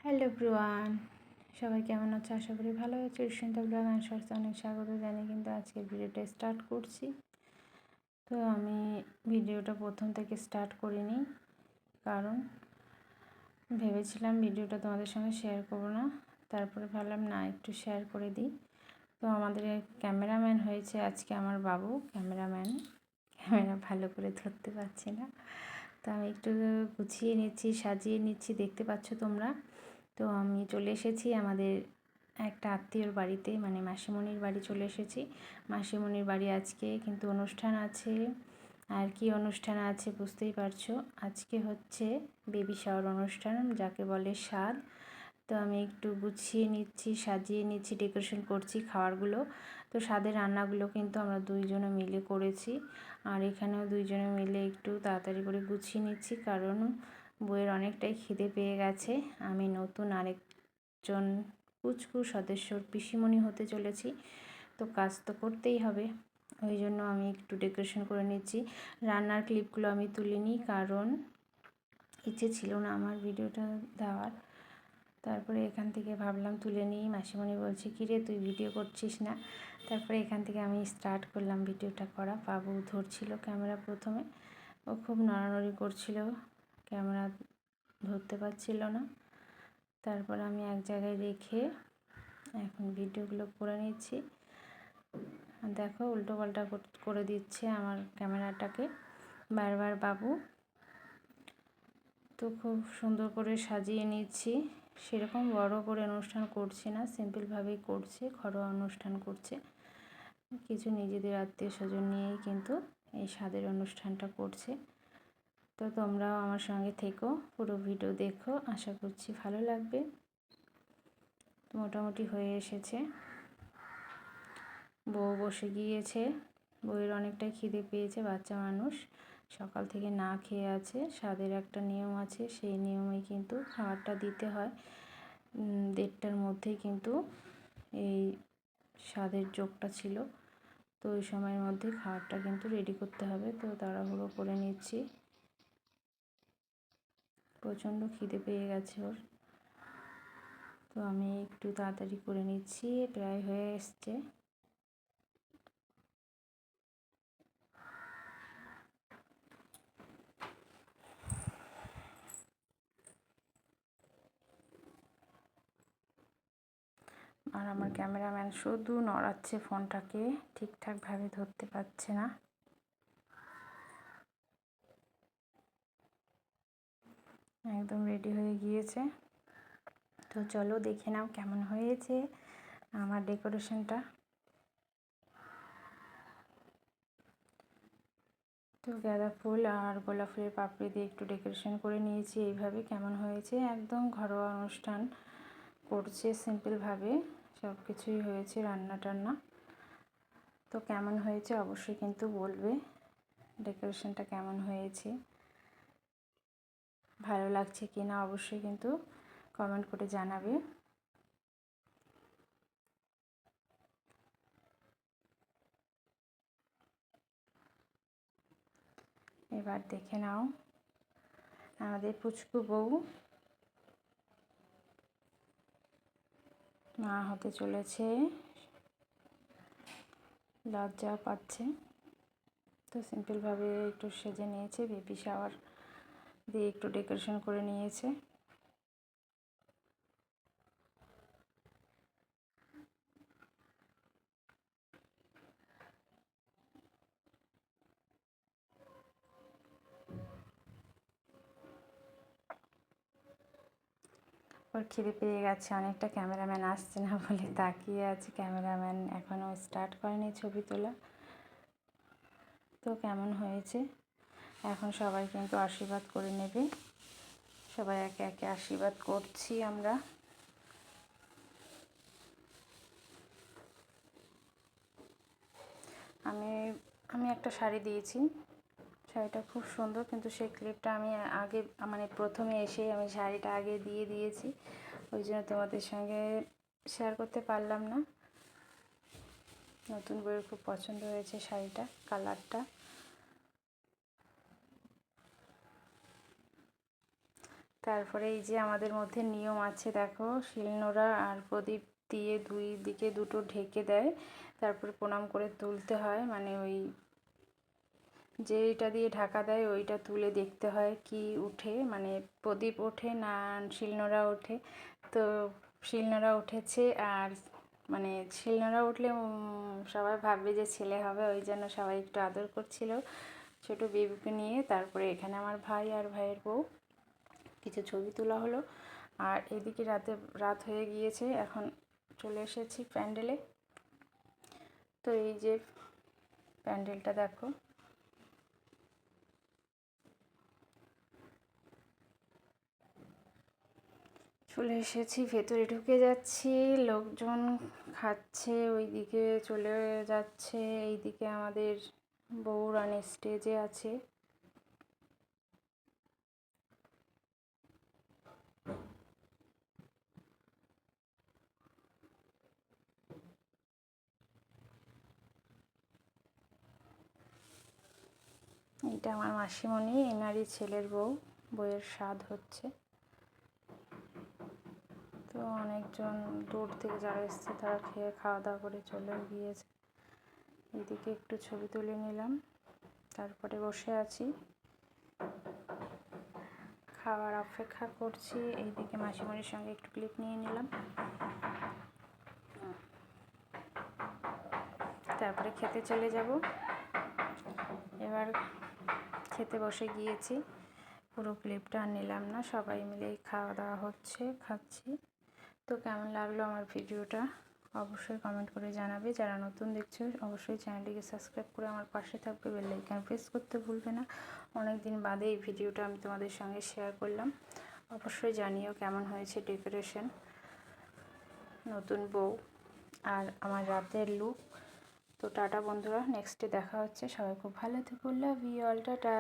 Hello everyone, সবাই কেমন আছো? আশা করি ভালো আছো। ঋষিতা ব্লগ অ্যান্ড শর্টসে অনেক স্বাগত জানিয়ে কিন্তু আজকের ভিডিওটা স্টার্ট করছি। তো আমি ভিডিওটা প্রথম থেকে স্টার্ট করিনি, কারণ ভেবেছিলাম ভিডিওটা তোমাদের সঙ্গে শেয়ার করবো না, তারপরে ভাবলাম না, একটু শেয়ার করে দিই। তো আমাদের ক্যামেরাম্যান হয়েছে আজকে আমার বাবু। ক্যামেরা ভালো করে ধরতে পারছি না, তো আমি একটু গুছিয়ে নিচ্ছি, সাজিয়ে নিচ্ছি, দেখতে পাচ্ছ তোমরা। তো আমি চলে এসেছি আমাদের একটা আত্মীয়র বাড়িতে, মানে মাসিমণির বাড়ি চলে এসেছি। মাসিমণির বাড়ি আজকে কিন্তু অনুষ্ঠান আছে। আর কি অনুষ্ঠান আছে বুঝতেই পারছো, আজকে হচ্ছে বেবি শাওয়ার অনুষ্ঠান, যাকে বলে স্বাদ। তো আমি একটু গুছিয়ে নিচ্ছি, সাজিয়ে নিচ্ছি, ডেকোরেশন করছি খাবারগুলো। তো স্বাদের রান্নাগুলো কিন্তু আমরা দুইজনে মিলে করেছি, আর এখানেও দুইজনে মিলে একটু তাড়াতাড়ি করে গুছিয়ে নিচ্ছি, কারণ বইয়ের অনেকটাই খিদে পেয়ে গেছে। আমি নতুন আরেকজন কুচকু সদস্যর পিসিমণি হতে চলেছি, তো কাজ তো করতেই হবে। ওই জন্য আমি একটু ডেকোরেশন করে নিচ্ছি। রান্নার ক্লিপগুলো আমি তুলিনি, কারণ ইচ্ছে ছিল না আমার ভিডিওটা দেওয়ার। তারপরে এখান থেকে ভাবলাম তুলে নিই। মাসিমণি বলছে, কিরে তুই ভিডিও করছিস না? তারপরে এখান থেকে আমি স্টার্ট করলাম ভিডিওটা করা। বাবু ধরছিল ক্যামেরা প্রথমে, ও খুব নড়ানড়ি করছিল, ক্যামেরা ধরতে পারছিল না। তারপর আমি এক জায়গায় রেখে এখন ভিডিওগুলো করে নিচ্ছি। দেখো উল্টো পাল্টা করে দিচ্ছে আমার ক্যামেরাটাকে বারবার বাবু। তো খুব সুন্দর করে সাজিয়ে নিচ্ছি। সেরকম বড় করে অনুষ্ঠান করছি না, সিম্পলভাবেই করছে, ঘরোয়া অনুষ্ঠান করছে। কিছু নিজেদের আত্মীয় স্বজন নিয়েই কিন্তু এই স্বাদের অনুষ্ঠানটা করছে। তো তোমরাও আমার সঙ্গে থেকো, পুরো ভিডিও দেখো, আশা করছি ভালো লাগবে। মোটামুটি হয়ে এসেছে, বউ বসে গিয়েছে। বউয়ের অনেকটাই খিদে পেয়েছে, বাচ্চা মানুষ সকাল থেকে না খেয়ে আছে। স্বাদের একটা নিয়ম আছে, সেই নিয়মেই কিন্তু খাবারটা দিতে হয়। 1:30টার মধ্যেই কিন্তু এই স্বাদের যোগটা ছিল, তো ওই সময়ের মধ্যে খাবারটা কিন্তু রেডি করতে হবে। তো তাড়াহুড়ো করে নিচ্ছি, প্রচণ্ড খিদে পেয়ে গেছে ওর। তো আমি একটু তাড়াতাড়ি করে নিচ্ছি, প্রায় হয়ে এসছে। আর আমার ক্যামেরাম্যান শুধু নড়াচ্ছে ফোনটাকে, ঠিকঠাকভাবে ধরতে পারছে না। একদম রেডি হয়ে গিয়েছে। তো চলো দেখে নাও কেমন হয়েছে আমার ডেকোরেশনটা। তো গাঁদা ফুল আর গোলাপ ফুলের পাপড়ি দিয়ে একটু ডেকোরেশন করে নিয়েছি। এইভাবে কেমন হয়েছে, একদম ঘরোয়া অনুষ্ঠান করছে, সিম্পলভাবে সব কিছুই হয়েছে, রান্না টান্না। তো কেমন হয়েছে অবশ্যই কিন্তু বলবে, ডেকোরেশনটা কেমন হয়েছে, ভালো লাগছে কি না অবশ্যই কিন্তু কমেন্ট করে জানাবে। এবার দেখে নাও আমাদের পুচকু বউ মা হতে চলেছে, লজ্জা পাচ্ছে। তো সিম্পলভাবে একটু সেজে নিয়েছে, বেবি শাওয়ার দিয়ে একটু ডেকোরেশন করে নিয়েছে। ওর খিদে পেয়ে গেছে অনেকটা, ক্যামেরাম্যান আসছে না বলে তাকিয়ে আছে। ক্যামেরাম্যান এখনও স্টার্ট করেনি ছবি তোলা। তো কেমন হয়েছে এখন সবাই কিন্তু আশীর্বাদ করে নেবে। সবাই একে একে আশীর্বাদ করছি আমরা। আমি আমি একটা শাড়ি দিয়েছি, শাড়িটা খুব সুন্দর, কিন্তু সেই ক্লিপটা আমি আগে, মানে প্রথমে এসেই আমি শাড়িটা আগে দিয়ে দিয়েছি, ওই জন্য তোমাদের সঙ্গে শেয়ার করতে পারলাম না। নতুন বইয়ের খুব পছন্দ হয়েছে শাড়িটা, কালারটা। তারপরে এই যে আমাদের মধ্যে নিয়ম আছে, দেখো শিলনোড়া আর প্রদীপ দিয়ে দুই দিকে দুটো ঢেকে দেয়, তারপরে প্রণাম করে তুলতে হয়, মানে ওই যেইটা দিয়ে ঢাকা দেয় ওইটা তুলে দেখতে হয় কি উঠে, মানে প্রদীপ ওঠে না শিলনোড়া ওঠে। তো শিলনোড়া উঠেছে, আর মানে শিলনোড়া উঠলে সবাই ভাববে যে ছেলে হবে, ওই জন্য সবাই একটু আদর করছিল ছোট বেবিকে নিয়ে। তারপরে এখানে আমার ভাই আর ভাইয়ের বউ, কিছু ছবি তোলা হলো। আর এদিকে রাত হয়ে গিয়েছে, এখন চলে এসেছি প্যান্ডেলে। তো এই যে প্যান্ডেলটা দেখো, চলে এসেছি, ভেতরে ঢুকে যাচ্ছি, লোকজন খাচ্ছে, ওইদিকে চলে যাচ্ছে, এইদিকে আমাদের বউরানী স্টেজে আছে। এটা আমার মাসিমণি, এনারই ছেলের বউ, বউয়ের স্বাদ হচ্ছে। তো অনেকজন দূর থেকে যারা এসছে তারা খেয়ে খাওয়া দাওয়া করে চলে গিয়েছে। এইদিকে একটু ছবি তুলে নিলাম, তারপরে বসে আছি, খাওয়ার অপেক্ষা করছি। এইদিকে মাসিমণির সঙ্গে একটু ক্লিপ নিয়ে নিলাম, তারপরে খেতে চলে যাব। এবার খেতে বসে গিয়েছি, পুরো ক্লিপটা আর নিলাম না, সবাই মিলেই খাওয়া দাওয়া হচ্ছে, খাচ্ছি। তো কেমন লাগলো আমার ভিডিওটা অবশ্যই কমেন্ট করে জানাবে। যারা নতুন দেখছো অবশ্যই চ্যানেলটিকে সাবস্ক্রাইব করে আমার পাশে থাকবে, বেল আইকন প্রেস করতে ভুলবে না। অনেক দিন বাদে এই ভিডিওটা আমি তোমাদের সঙ্গে শেয়ার করলাম। অবশ্যই জানিও কেমন হয়েছে ডেকোরেশন, নতুন বউ আর আমার রাতের লুক। তো টাটা বন্ধুরা, নেক্সটে দেখা হচ্ছে, সবাই খুব ভালো থেকো, লাভ ইউ অল, টাটা।